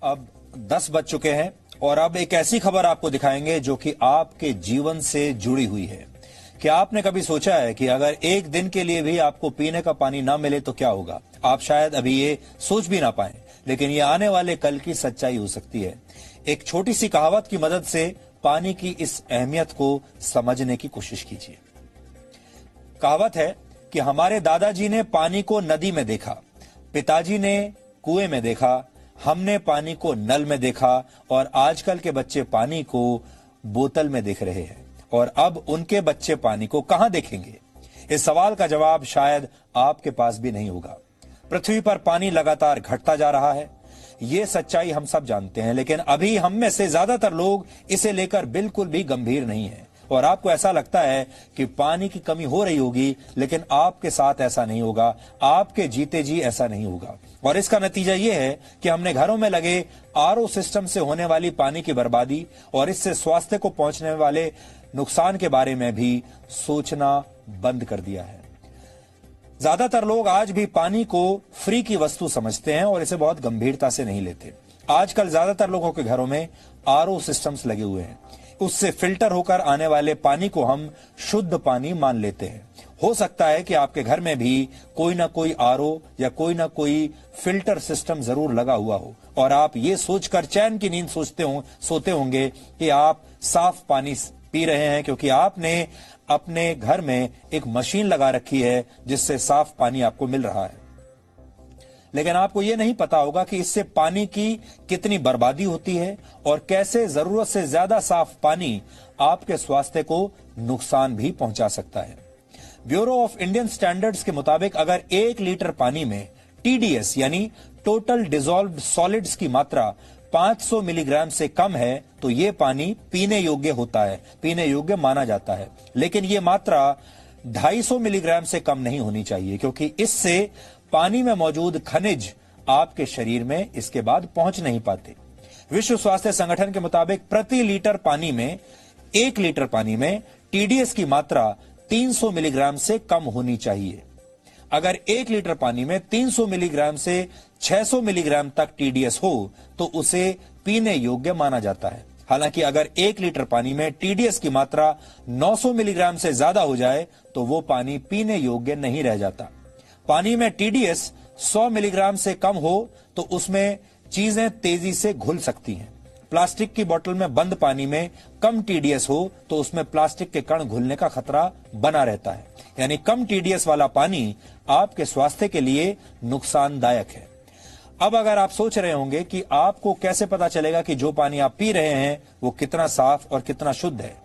अब 10 बज चुके हैं और अब एक ऐसी खबर आपको दिखाएंगे जो कि आपके जीवन से जुड़ी हुई है। क्या आपने कभी सोचा है कि अगर एक दिन के लिए भी आपको पीने का पानी ना मिले तो क्या होगा? आप शायद अभी ये सोच भी ना पाए, लेकिन ये आने वाले कल की सच्चाई हो सकती है। एक छोटी सी कहावत की मदद से पानी की इस अहमियत को समझने की कोशिश कीजिए। कहावत है कि हमारे दादाजी ने पानी को नदी में देखा, पिताजी ने कुएं में देखा, हमने पानी को नल में देखा और आजकल के बच्चे पानी को बोतल में देख रहे हैं। और अब उनके बच्चे पानी को कहां देखेंगे? इस सवाल का जवाब शायद आपके पास भी नहीं होगा। पृथ्वी पर पानी लगातार घटता जा रहा है, ये सच्चाई हम सब जानते हैं, लेकिन अभी हम में से ज्यादातर लोग इसे लेकर बिल्कुल भी गंभीर नहीं हैं। और आपको ऐसा लगता है कि पानी की कमी हो रही होगी, लेकिन आपके साथ ऐसा नहीं होगा, आपके जीते जी ऐसा नहीं होगा। और इसका नतीजा यह है कि हमने घरों में लगे आरओ सिस्टम से होने वाली पानी की बर्बादी और इससे स्वास्थ्य को पहुंचने वाले नुकसान के बारे में भी सोचना बंद कर दिया है। ज्यादातर लोग आज भी पानी को फ्री की वस्तु समझते हैं और इसे बहुत गंभीरता से नहीं लेते। आजकल ज्यादातर लोगों के घरों में आरओ सिस्टम्स लगे हुए हैं, उससे फिल्टर होकर आने वाले पानी को हम शुद्ध पानी मान लेते हैं। हो सकता है कि आपके घर में भी कोई ना कोई आरओ या कोई ना कोई फिल्टर सिस्टम जरूर लगा हुआ हो और आप ये सोचकर चैन की नींद सोते होंगे कि आप साफ पानी पी रहे हैं, क्योंकि आपने अपने घर में एक मशीन लगा रखी है जिससे साफ पानी आपको मिल रहा है। लेकिन आपको यह नहीं पता होगा कि इससे पानी की कितनी बर्बादी होती है और कैसे जरूरत से ज्यादा साफ पानी आपके स्वास्थ्य को नुकसान भी पहुंचा सकता है। ब्यूरो ऑफ इंडियन स्टैंडर्ड्स के मुताबिक अगर 1 लीटर पानी में टीडीएस यानी टोटल डिसॉल्व्ड सॉलिड्स की मात्रा 500 मिलीग्राम से कम है तो ये पानी पीने योग्य होता है, पीने योग्य माना जाता है। लेकिन ये मात्रा 250 मिलीग्राम से कम नहीं होनी चाहिए, क्योंकि इससे पानी में मौजूद खनिज आपके शरीर में इसके बाद पहुंच नहीं पाते। विश्व स्वास्थ्य संगठन के मुताबिक प्रति लीटर पानी में 1 लीटर पानी में टीडीएस की मात्रा 300 मिलीग्राम से कम होनी चाहिए। अगर 1 लीटर पानी में 300 मिलीग्राम से 600 मिलीग्राम तक टीडीएस हो तो उसे पीने योग्य माना जाता है। हालांकि अगर 1 लीटर पानी में टीडीएस की मात्रा 900 मिलीग्राम से ज्यादा हो जाए तो वो पानी पीने योग्य नहीं रह जाता। पानी में टीडीएस 100 मिलीग्राम से कम हो तो उसमें चीजें तेजी से घुल सकती हैं। प्लास्टिक की बोतल में बंद पानी में कम टीडीएस हो तो उसमें प्लास्टिक के कण घुलने का खतरा बना रहता है। यानी कम टीडीएस वाला पानी आपके स्वास्थ्य के लिए नुकसानदायक है। अब अगर आप सोच रहे होंगे कि आपको कैसे पता चलेगा कि जो पानी आप पी रहे हैं वो कितना साफ और कितना शुद्ध है,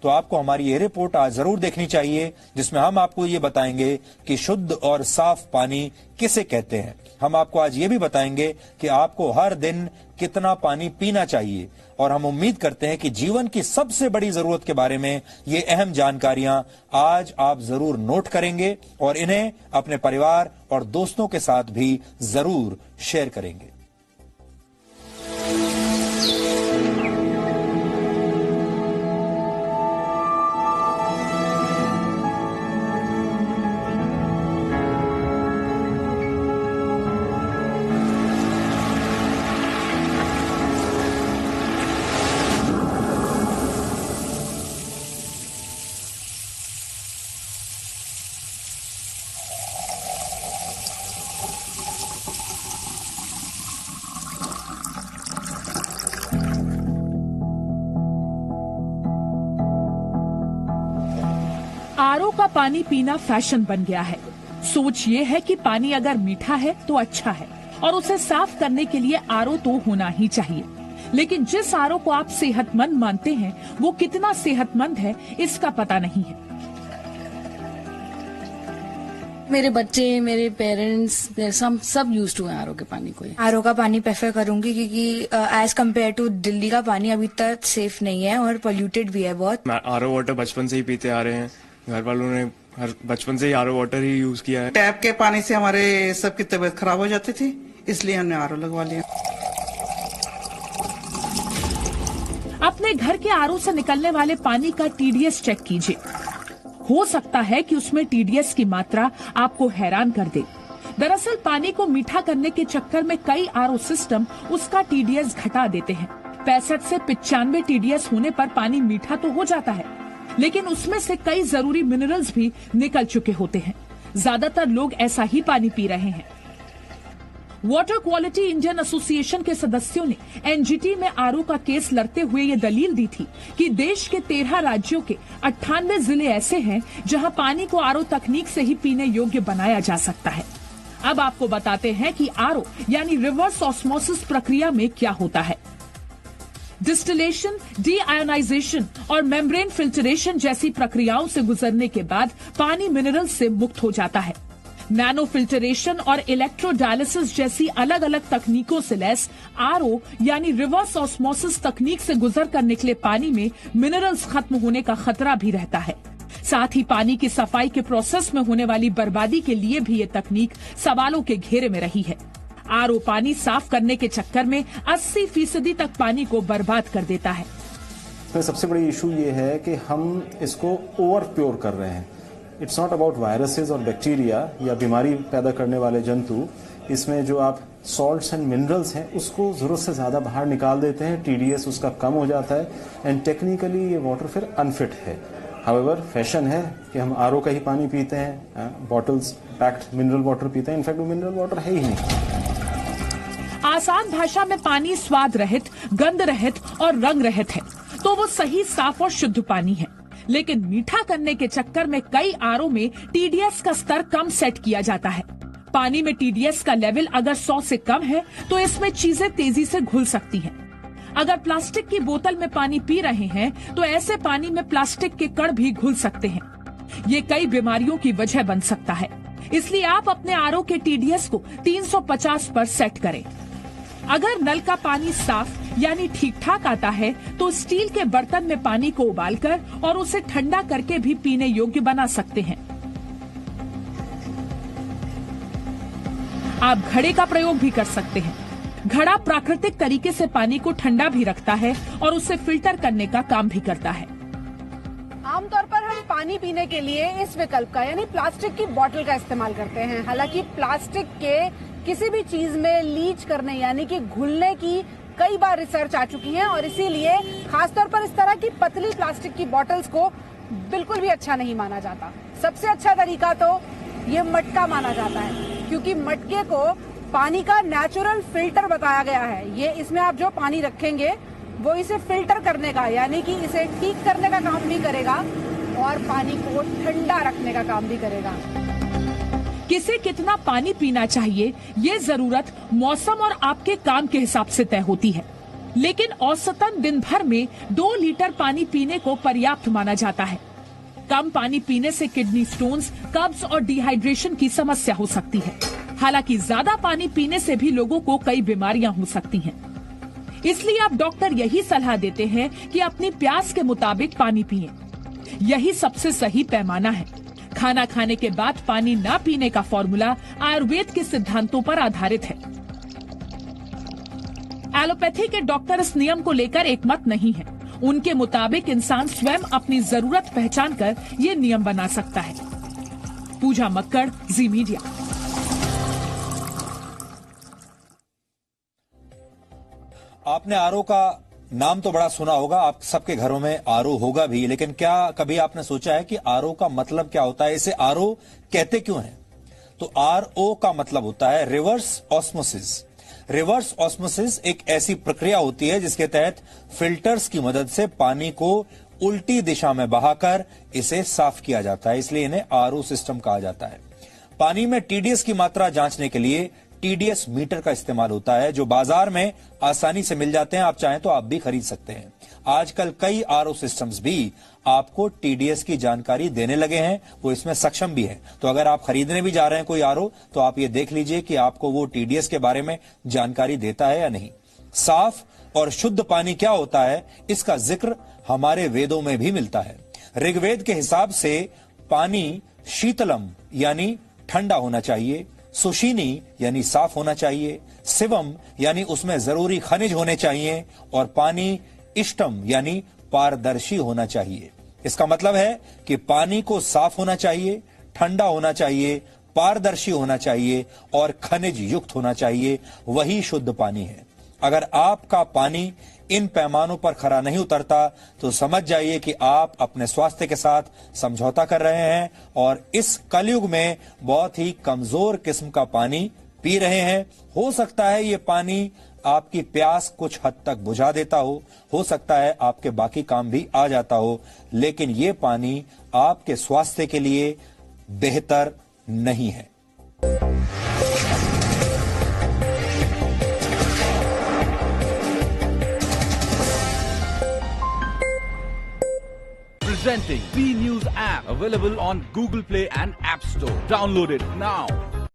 तो आपको हमारी ये रिपोर्ट आज जरूर देखनी चाहिए, जिसमें हम आपको ये बताएंगे कि शुद्ध और साफ पानी किसे कहते हैं। हम आपको आज ये भी बताएंगे कि आपको हर दिन कितना पानी पीना चाहिए और हम उम्मीद करते हैं कि जीवन की सबसे बड़ी जरूरत के बारे में ये अहम जानकारियां आज आप जरूर नोट करेंगे और इन्हें अपने परिवार और दोस्तों के साथ भी जरूर शेयर करेंगे। आरओ का पानी पीना फैशन बन गया है। सोच ये है कि पानी अगर मीठा है तो अच्छा है और उसे साफ करने के लिए आरओ तो होना ही चाहिए। लेकिन जिस आरओ को आप सेहतमंद मानते हैं वो कितना सेहतमंद है इसका पता नहीं है। मेरे बच्चे, मेरे पेरेंट्स सब यूज टू आरओ के पानी को। आरओ का पानी प्रेफर करूंगी क्योंकि एज कम्पेयर टू दिल्ली का पानी अभी तक सेफ नहीं है और पोल्यूटेड भी है बहुत। आरओ वाटर बचपन से ही पीते आ रहे हैं, घर वालों ने बचपन से ही आरओ वाटर ही यूज किया है। टैप के पानी से हमारे सबकी तबीयत खराब हो जाती थी, इसलिए हमने आरओ लगवा लिया। अपने घर के आरओ से निकलने वाले पानी का टीडीएस चेक कीजिए। हो सकता है कि उसमें टीडीएस की मात्रा आपको हैरान कर दे। दरअसल पानी को मीठा करने के चक्कर में कई आरओ सिस्टम उसका टीडीएस घटा देते हैं। 65 से 95 टीडीएस होने पर पानी मीठा तो हो जाता है, लेकिन उसमें से कई जरूरी मिनरल्स भी निकल चुके होते हैं। ज्यादातर लोग ऐसा ही पानी पी रहे हैं। वाटर क्वालिटी इंडियन एसोसिएशन के सदस्यों ने एनजीटी में आरओ का केस लड़ते हुए ये दलील दी थी कि देश के 13 राज्यों के 98 जिले ऐसे हैं जहां पानी को आरओ तकनीक से ही पीने योग्य बनाया जा सकता है। अब आपको बताते हैं कि आरओ यानी रिवर्स ऑस्मोसिस प्रक्रिया में क्या होता है। डिस्टिलेशन, डीआयोनाइजेशन और मेम्ब्रेन फिल्टरेशन जैसी प्रक्रियाओं से गुजरने के बाद पानी मिनरल से मुक्त हो जाता है। नैनो फिल्टरेशन और इलेक्ट्रोडायलिसिस जैसी अलग अलग तकनीकों से लैस आरओ यानी रिवर्स ऑस्मोसिस तकनीक से गुजर कर निकले पानी में मिनरल्स खत्म होने का खतरा भी रहता है। साथ ही पानी की सफाई के प्रोसेस में होने वाली बर्बादी के लिए भी ये तकनीक सवालों के घेरे में रही है। आरओ पानी साफ करने के चक्कर में 80% तक पानी को बर्बाद कर देता है। तो सबसे बड़ी इशू ये है कि हम इसको ओवर प्योर कर रहे हैं। इट्स नॉट अबाउट वायरसेस और बैक्टीरिया या बीमारी पैदा करने वाले जंतु। इसमें जो आप सॉल्ट्स एंड मिनरल्स हैं उसको जरूरत से ज्यादा बाहर निकाल देते हैं, टीडीएस उसका कम हो जाता है एंड टेक्निकली ये वाटर फिर अनफिट है। हाउएवर फैशन है कि हम आरओ का ही पानी पीते हैं, बॉटल्स पैक्ड मिनरल वाटर पीते हैं। इनफैक्ट वो मिनरल वाटर है ही नहीं। आसान भाषा में पानी स्वाद रहित, गंध रहित और रंग रहित है, तो वो सही, साफ और शुद्ध पानी है। लेकिन मीठा करने के चक्कर में कई आरओ में टीडीएस का स्तर कम सेट किया जाता है। पानी में टीडीएस का लेवल अगर 100 से कम है तो इसमें चीजें तेजी से घुल सकती हैं। अगर प्लास्टिक की बोतल में पानी पी रहे हैं तो ऐसे पानी में प्लास्टिक के कण भी घुल सकते हैं। ये कई बीमारियों की वजह बन सकता है। इसलिए आप अपने आरओ के टीडीएस को 350 पर सेट करें। अगर नल का पानी साफ यानी ठीक ठाक आता है तो स्टील के बर्तन में पानी को उबालकर और उसे ठंडा करके भी पीने योग्य बना सकते हैं। आप घड़े का प्रयोग भी कर सकते हैं। घड़ा प्राकृतिक तरीके से पानी को ठंडा भी रखता है और उसे फिल्टर करने का काम भी करता है। आमतौर पर हम पानी पीने के लिए इस विकल्प का यानी प्लास्टिक की बोतल का इस्तेमाल करते हैं। हालांकि प्लास्टिक के किसी भी चीज में लीच करने यानी कि घुलने की कई बार रिसर्च आ चुकी है और इसीलिए खासतौर पर इस तरह की पतली प्लास्टिक की बोतल्स को बिल्कुल भी अच्छा नहीं माना जाता। सबसे अच्छा तरीका तो ये मटका माना जाता है, क्योंकि मटके को पानी का नेचुरल फिल्टर बताया गया है। ये इसमें आप जो पानी रखेंगे वो इसे फिल्टर करने का यानी कि इसे ठीक करने का काम भी करेगा और पानी को ठंडा रखने का काम भी करेगा। किसे कितना पानी पीना चाहिए ये जरूरत मौसम और आपके काम के हिसाब से तय होती है, लेकिन औसतन दिन भर में 2 लीटर पानी पीने को पर्याप्त माना जाता है। कम पानी पीने से किडनी स्टोन्स, कब्ज और डिहाइड्रेशन की समस्या हो सकती है। हालांकि ज्यादा पानी पीने से भी लोगों को कई बीमारियां हो सकती हैं। इसलिए अब डॉक्टर यही सलाह देते हैं कि अपनी प्यास के मुताबिक पानी पिएं। यही सबसे सही पैमाना है। खाना खाने के बाद पानी ना पीने का फॉर्मूला आयुर्वेद के सिद्धांतों पर आधारित है। एलोपैथी के डॉक्टर इस नियम को लेकर एकमत नहीं है। उनके मुताबिक इंसान स्वयं अपनी जरूरत पहचान कर ये नियम बना सकता है। पूजा मक्कड़, जी मीडिया। आपने आरओ का नाम तो बड़ा सुना होगा, आप सबके घरों में आरओ होगा भी, लेकिन क्या कभी आपने सोचा है कि आरओ का मतलब क्या होता है? इसे आरओ कहते क्यों हैं? तो आरओ का मतलब होता है रिवर्स ऑस्मोसिस। रिवर्स ऑस्मोसिस एक ऐसी प्रक्रिया होती है जिसके तहत फिल्टर्स की मदद से पानी को उल्टी दिशा में बहाकर इसे साफ किया जाता है, इसलिए इन्हें आरओ सिस्टम कहा जाता है। पानी में टीडीएस की मात्रा जांचने के लिए टीडीएस मीटर का इस्तेमाल होता है, जो बाजार में आसानी से मिल जाते हैं। आप चाहें तो आप भी खरीद सकते हैं। आजकल कई आरओ सिस्टम्स भी आपको टीडीएस की जानकारी देने लगे हैं, वो इसमें सक्षम भी है। तो अगर आप खरीदने भी जा रहे हैं कोई आरओ, तो आप ये देख लीजिए कि आपको वो टीडीएस के बारे में जानकारी देता है या नहीं। साफ और शुद्ध पानी क्या होता है, इसका जिक्र हमारे वेदों में भी मिलता है। ऋग्वेद के हिसाब से पानी शीतलम यानी ठंडा होना चाहिए, सुशीनी यानी साफ होना चाहिए, शिवम यानी उसमें जरूरी खनिज होने चाहिए, और पानी इष्टम यानी पारदर्शी होना चाहिए। इसका मतलब है कि पानी को साफ होना चाहिए, ठंडा होना चाहिए, पारदर्शी होना चाहिए और खनिज युक्त होना चाहिए, वही शुद्ध पानी है। अगर आपका पानी इन पैमानों पर खरा नहीं उतरता तो समझ जाइए कि आप अपने स्वास्थ्य के साथ समझौता कर रहे हैं और इस कलयुग में बहुत ही कमजोर किस्म का पानी पी रहे हैं। हो सकता है ये पानी आपकी प्यास कुछ हद तक बुझा देता हो सकता है आपके बाकी काम भी आ जाता हो, लेकिन ये पानी आपके स्वास्थ्य के लिए बेहतर नहीं है। Presenting B News app, available on Google Play and App Store. Download it now.